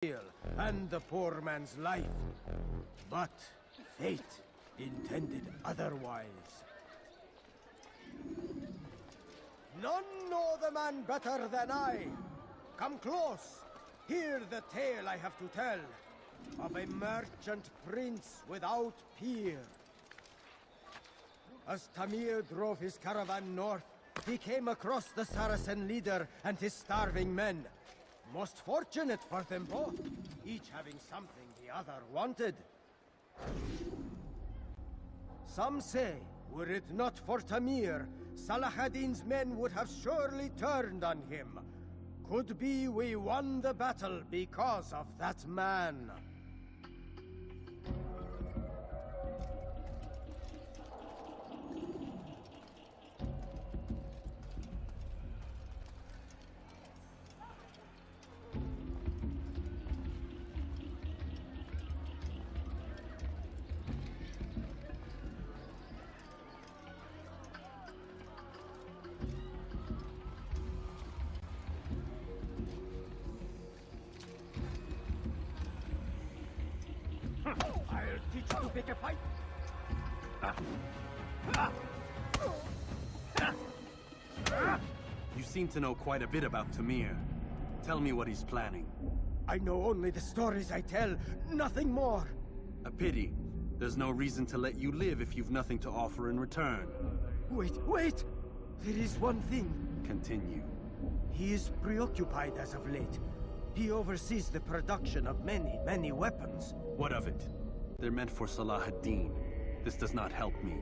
and the poor man's life. But fate intended otherwise. None know the man better than I. Come close. Hear the tale I have to tell of a merchant prince without peer. As Tamir drove his caravan north, he came across the Saracen leader and his starving men. Most fortunate for them both, each having something the other wanted. Some say, were it not for Tamir, Salah ad-Din's men would have surely turned on him. Could be we won the battle because of that man. I'll teach you to pick a fight. You seem to know quite a bit about Tamir. Tell me what he's planning. I know only the stories I tell, nothing more. A pity. There's no reason to let you live if you've nothing to offer in return. Wait! There is one thing. Continue. He is preoccupied as of late. He oversees the production of many weapons. What of it? They're meant for Salah ad-Din. This does not help me,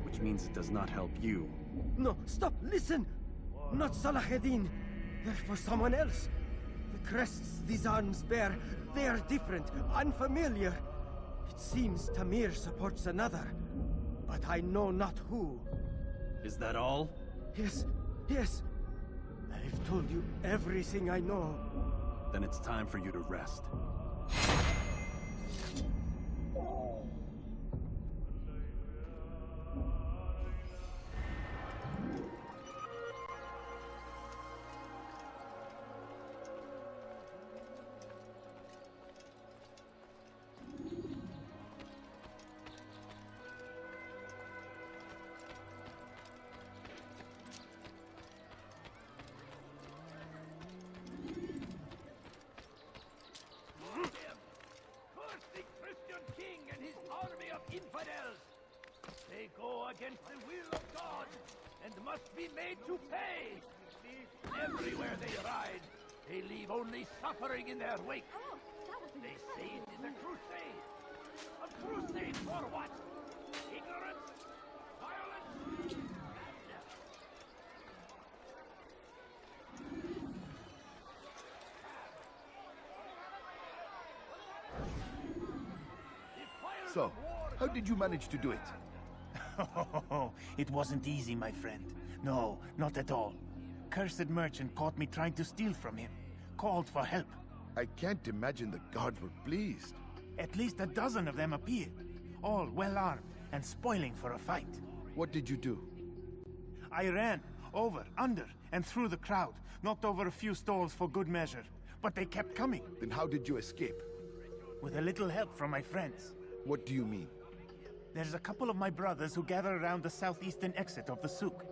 which means it does not help you. No, stop, listen! Not Salah ad-Din. They're for someone else. The crests these arms bear, they are different, unfamiliar. It seems Tamir supports another, but I know not who. Is that all? Yes. I've told you everything I know. Then it's time for you to rest. They go against the will of God and must be made to pay. Everywhere they ride, they leave only suffering in their wake. They say it is a crusade. A crusade for what? Ignorance? Violence? Madness? So, how did you manage to do it? It wasn't easy, my friend. No, not at all. Cursed merchant caught me trying to steal from him. Called for help. I can't imagine the guards were pleased. At least a dozen of them appeared. All well armed and spoiling for a fight. What did you do? I ran over, under, and through the crowd. Knocked over a few stalls for good measure. But they kept coming. Then how did you escape? With a little help from my friends. What do you mean? There's a couple of my brothers who gather around the southeastern exit of the souk.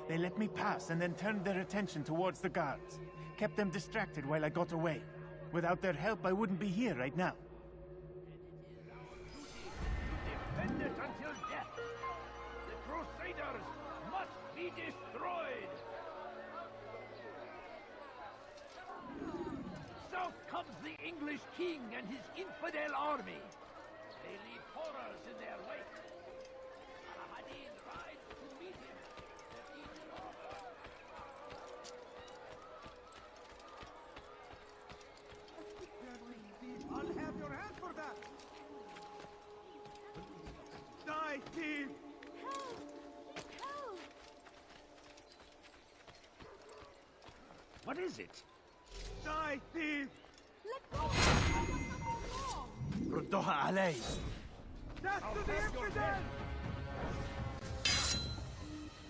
They let me pass and then turned their attention towards the guards. Kept them distracted while I got away. Without their help, I wouldn't be here right now. Defend it until death. The Crusaders must be destroyed. South comes the English king and his infidel army. They leave horrors in their wake. Salah-ad-Din rides to meet him. I'll have your hand for that! Die, thief! Help! Help! What is it? Die, thief! Let go! ردوها علي! Death to the infidel!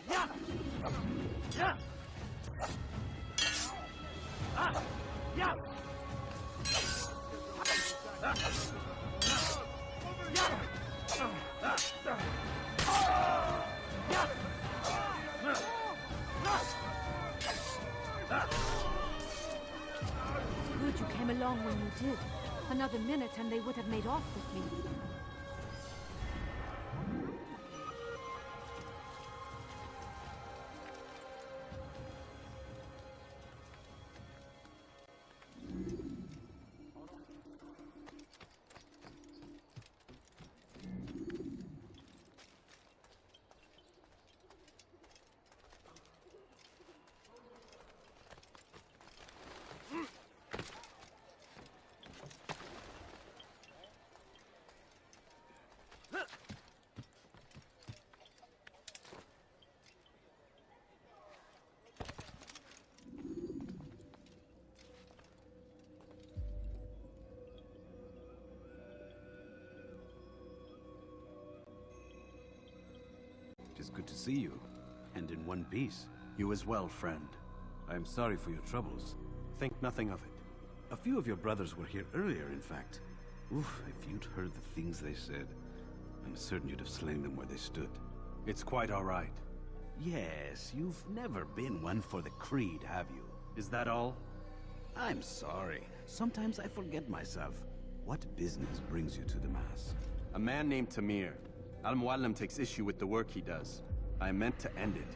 Yeah! Yeah! Yeah! when you did. Another minute and they would have made off with me. It is good to see you, and in one piece. You as well, friend. I am sorry for your troubles. Think nothing of it. A few of your brothers were here earlier, in fact. Oof, if you'd heard the things they said, I'm certain you'd have slain them where they stood. It's quite all right. Yes, you've never been one for the creed, have you? Is that all? I'm sorry. Sometimes I forget myself. What business brings you to Damascus? A man named Tamir. Al-Muallim takes issue with the work he does. I meant to end it.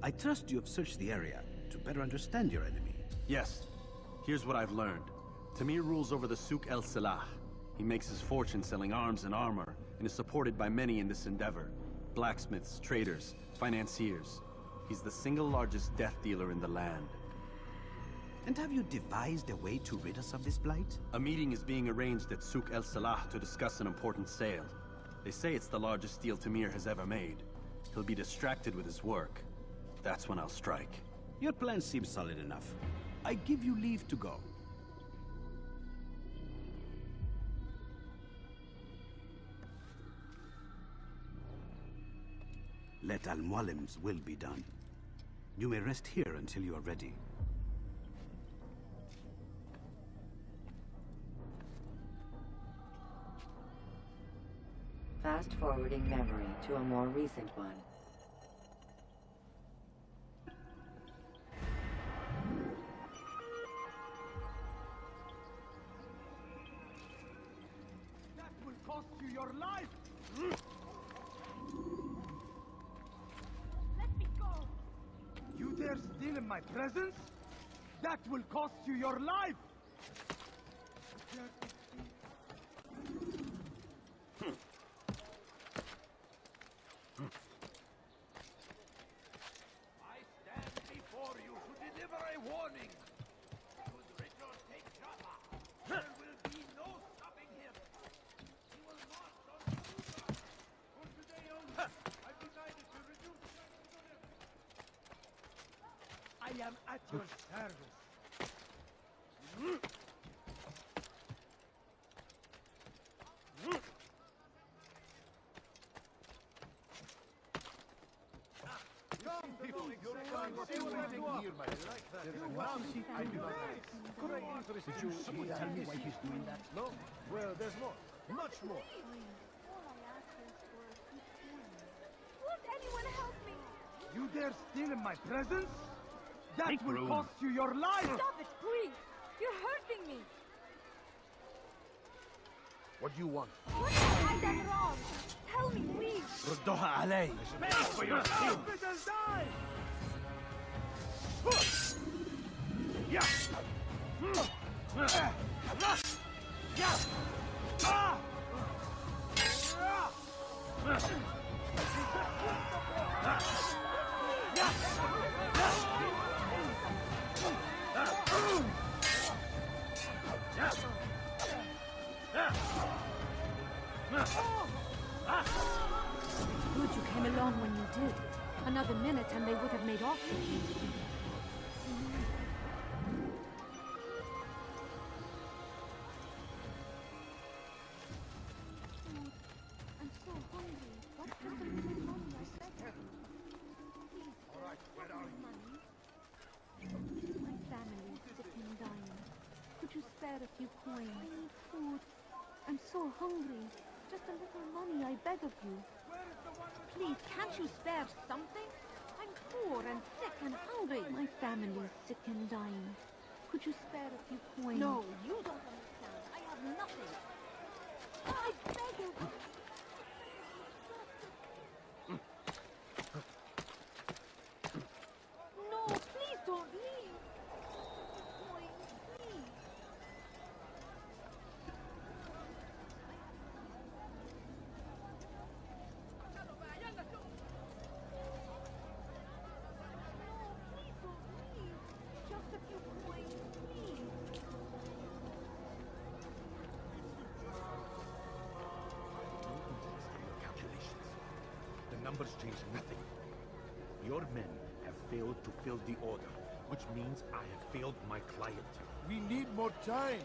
I trust you have searched the area to better understand your enemy. Yes. Here's what I've learned. Tamir rules over the Souk el-Salah. He makes his fortune selling arms and armor, and is supported by many in this endeavor. Blacksmiths, traders, financiers. He's the single largest death dealer in the land. And have you devised a way to rid us of this blight? A meeting is being arranged at Souk el-Salah to discuss an important sale. They say it's the largest deal Tamir has ever made. He'll be distracted with his work. That's when I'll strike. Your plan seems solid enough. I give you leave to go. Let Al-Muallim's will be done. You may rest here until you are ready. Fast-forwarding memory to a more recent one. That will cost you your life! Let me go! You dare steal in my presence? That will cost you your life! I stand before you to deliver a warning. Should Richard take Jaffa, there will be no stopping him. He will march on Susa. For today only, I've decided to reduce the I am at your service. Someone tell me why he's doing that? No? Well, there's more. Much more. All I ask is for a good time. Won't anyone help me? You dare steal in my presence? That Make will room. cost you your life! Stop it, please! You're hurting me! What do you want? What have I done wrong? Tell me, please! ردوها علي. Make for your sins. Let us die! Good you came along when you did. Another minute and they would have made off with me. I'm so hungry. What happened to the money I spent? Please, where are you? My family is sick and dying. Could you spare a few coins? I need food. I'm so hungry. Just a little money, I beg of you. Please, can't you spare something? I'm poor and sick and hungry. My family is sick and dying. Could you spare a few coins? No, you don't understand. I have nothing. I beg you. No, please don't leave. Coins, please. Please don't leave. Just a few coins, please. Calculations. The numbers change nothing. Your men have failed to fill the order, which means I have failed my client. We need more time.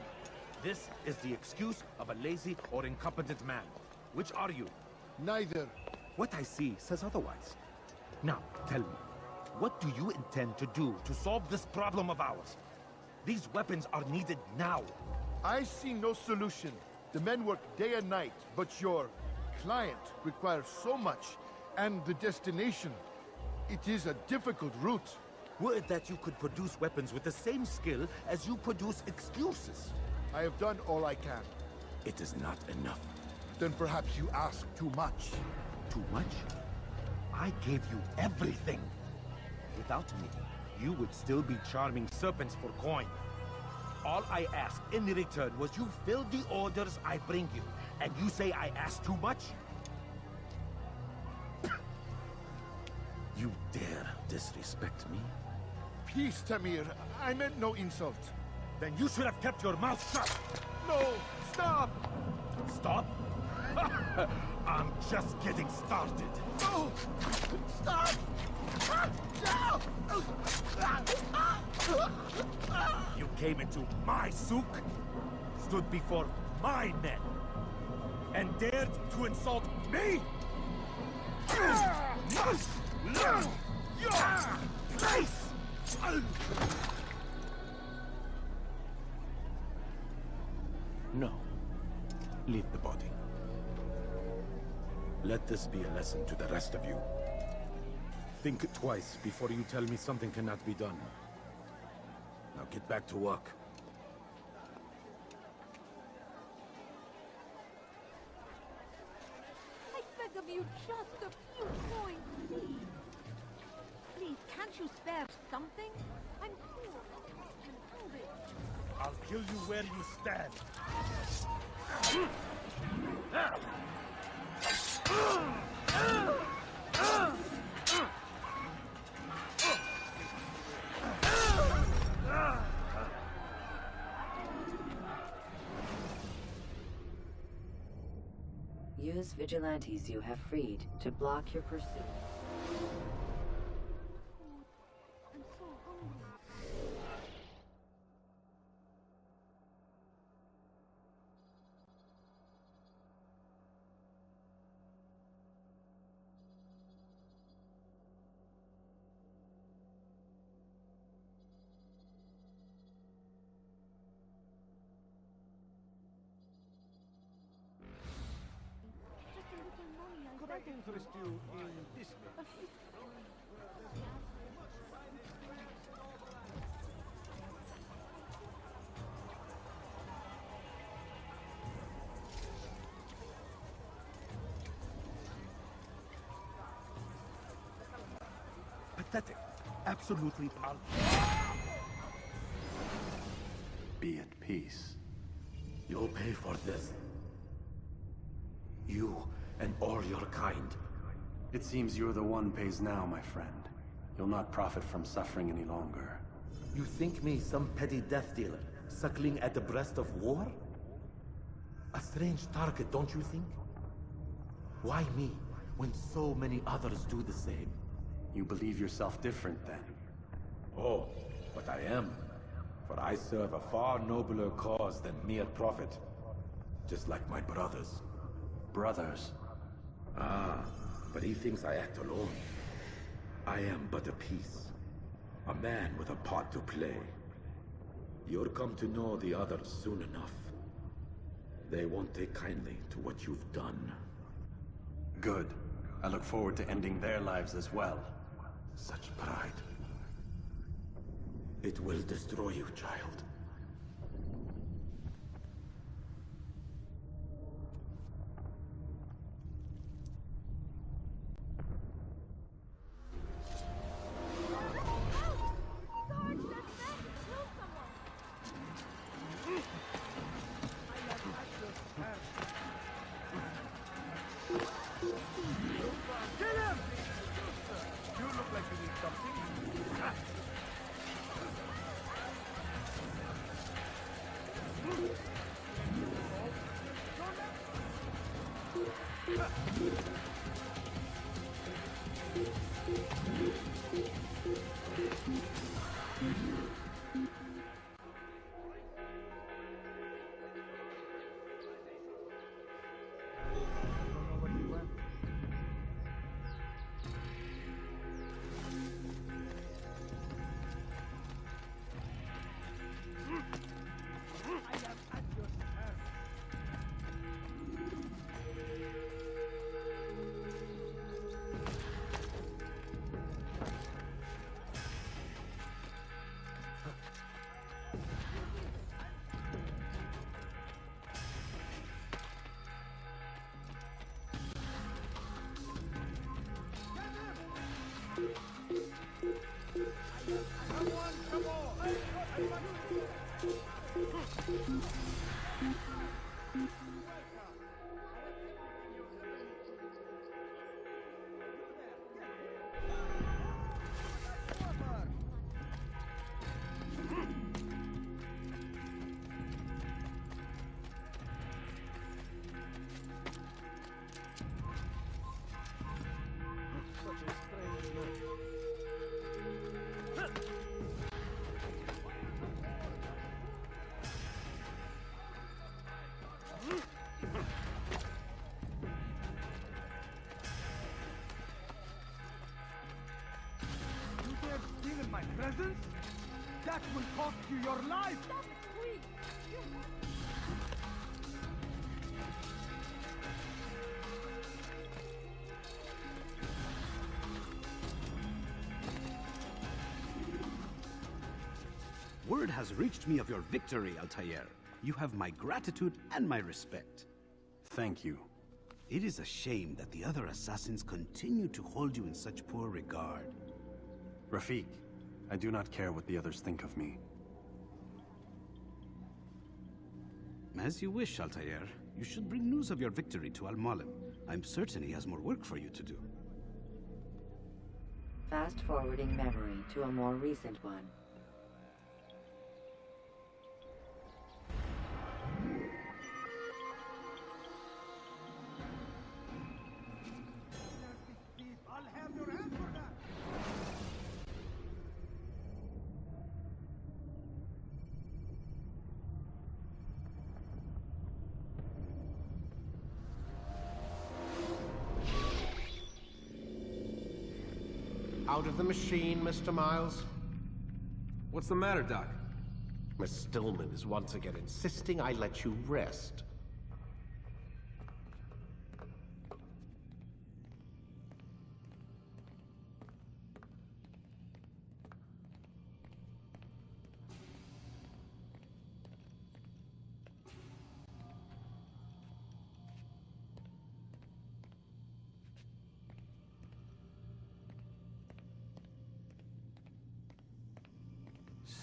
This is the excuse of a lazy or incompetent man. Which are you? Neither. What I see says otherwise. Now, tell me, what do you intend to do to solve this problem of ours? These weapons are needed now. I see no solution. The men work day and night, but your client requires so much, and the destination. It is a difficult route. Were it that you could produce weapons with the same skill as you produce excuses. I have done all I can. It is not enough. Then perhaps you ask too much. Too much? I gave you everything. Without me, you would still be charming serpents for coin. All I asked in return was you fill the orders I bring you, and you say I asked too much? You dare disrespect me? Peace, Tamir. I meant no insult. Then you should have kept your mouth shut! No! Stop! Stop? I'm just getting started. No! Stop! No! You came into my souk, stood before my men, and dared to insult me? Must learn your place! No. Leave the body. Let this be a lesson to the rest of you. Think twice before you tell me something cannot be done. Now get back to work. I beg of you, just a few coins, please. Please, can't you spare something? I'm poor. And hungry. I'll kill you where you stand. Use vigilantes you have freed to block your pursuit. I'm so hungry. Just a little money, I Could I beg of you. interest you in this? A few... Pathetic. Absolutely pal. Be at peace. You'll pay for this. You and all your kind. It seems you're the one pays now, my friend. You'll not profit from suffering any longer. You think me some petty death dealer, suckling at the breast of war? A strange target, don't you think? Why me, when so many others do the same? You believe yourself different, then? Oh, but I am. For I serve a far nobler cause than mere profit. Just like my brothers. Brothers? Ah, but he thinks I act alone. I am but a piece. A man with a part to play. You'll come to know the others soon enough. They won't take kindly to what you've done. Good. I look forward to ending their lives as well. Such pride. It will destroy you, child. My presence? That will cost you your life! Stop it, please! Word has reached me of your victory, Altair. You have my gratitude and my respect. Thank you. It is a shame that the other assassins continue to hold you in such poor regard. Rafik, I do not care what the others think of me. As you wish, Altair. You should bring news of your victory to Al-Malim. I'm certain he has more work for you to do. Fast-forwarding memory to a more recent one. I'll have your hand for that! Out of the machine, Mr. Miles. What's the matter, Doc? Miss Stillman is once again insisting I let you rest.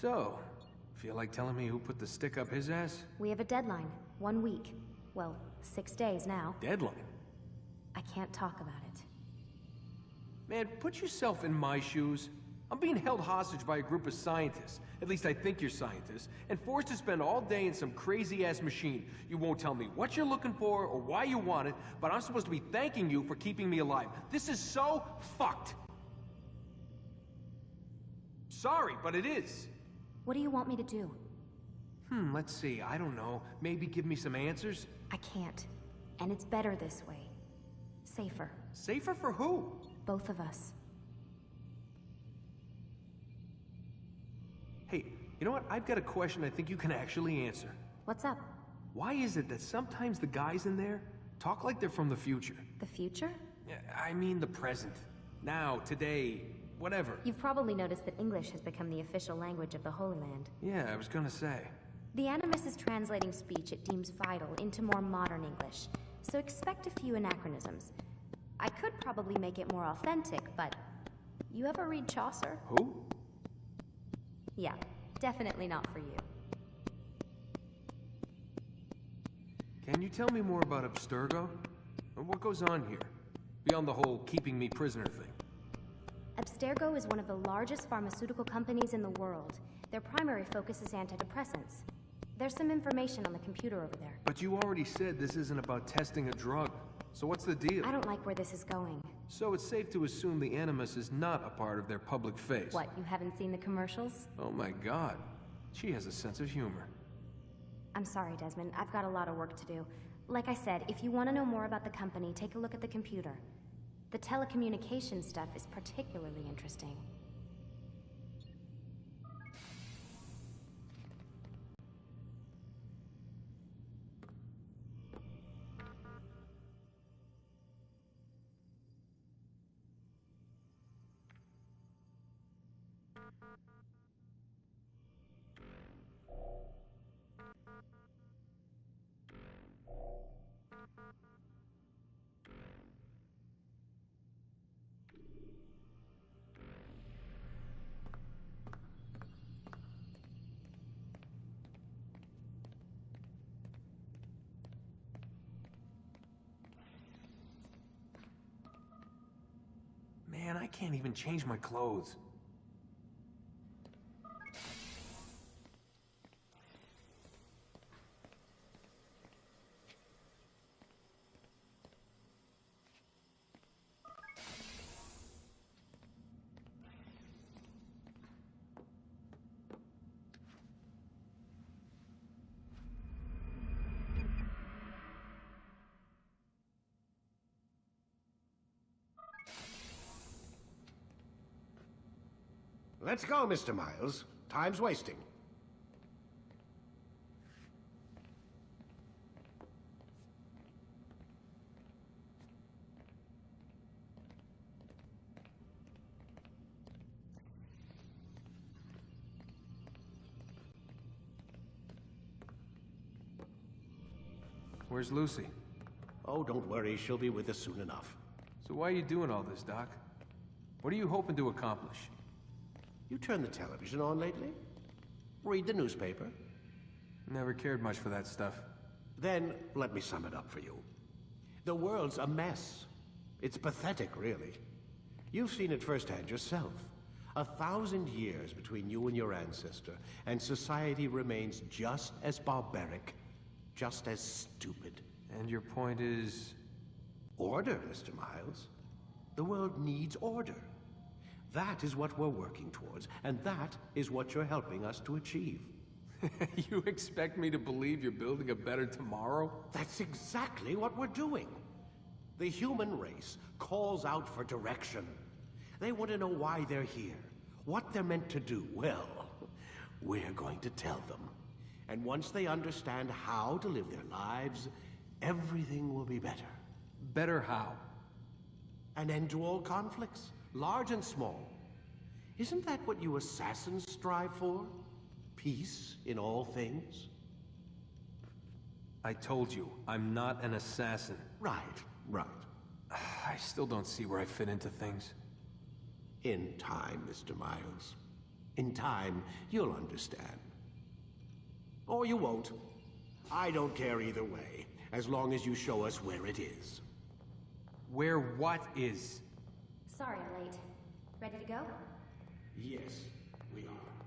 So, feel like telling me who put the stick up his ass? We have a deadline. 1 week. Well, 6 days now. Deadline? I can't talk about it. Man, put yourself in my shoes. I'm being held hostage by a group of scientists. At least I think you're scientists. And forced to spend all day in some crazy-ass machine. You won't tell me what you're looking for or why you want it, but I'm supposed to be thanking you for keeping me alive. This is so fucked. Sorry, but it is. What do you want me to do? Let's see. I don't know. Maybe give me some answers? I can't. And it's better this way. Safer. Safer for who? Both of us. Hey, you know what? I've got a question I think you can actually answer. What's up? Why is it that sometimes the guys in there talk like they're from the future? The future? I mean the present. Now, today, whatever. You've probably noticed that English has become the official language of the Holy Land. Yeah, I was gonna say. The Animus is translating speech it deems vital into more modern English, so expect a few anachronisms. I could probably make it more authentic, but... You ever read Chaucer? Who? Yeah, definitely not for you. Can you tell me more about Abstergo? And what goes on here? Beyond the whole keeping me prisoner thing. Abstergo is one of the largest pharmaceutical companies in the world. Their primary focus is antidepressants. There's some information on the computer over there. But you already said this isn't about testing a drug. So what's the deal? I don't like where this is going. So it's safe to assume the Animus is not a part of their public face. What, you haven't seen the commercials? Oh my god. She has a sense of humor. I'm sorry, Desmond. I've got a lot of work to do. Like I said, if you want to know more about the company, take a look at the computer. The telecommunications stuff is particularly interesting. Man, I can't even change my clothes. Let's go, Mr. Miles. Time's wasting. Where's Lucy? Oh, don't worry. She'll be with us soon enough. So why are you doing all this, Doc? What are you hoping to accomplish? You turned the television on lately? Read the newspaper? Never cared much for that stuff. Then, let me sum it up for you. The world's a mess. It's pathetic, really. You've seen it firsthand yourself. 1,000 years between you and your ancestor, and society remains just as barbaric, just as stupid. And your point is? Order, Mr. Miles. The world needs order. That is what we're working towards, and that is what you're helping us to achieve. You expect me to believe you're building a better tomorrow? That's exactly what we're doing. The human race calls out for direction. They want to know why they're here, what they're meant to do. Well, we're going to tell them. And once they understand how to live their lives, everything will be better. Better how? An end to all conflicts, large and small. Isn't that what you assassins strive for? Peace in all things? I told you, I'm not an assassin. Right, right. I still don't see where I fit into things. In time, Mr. Miles. In time, you'll understand. Or you won't. I don't care either way, as long as you show us where it is. Where what is? Sorry I'm late. Ready to go? Yes, we are.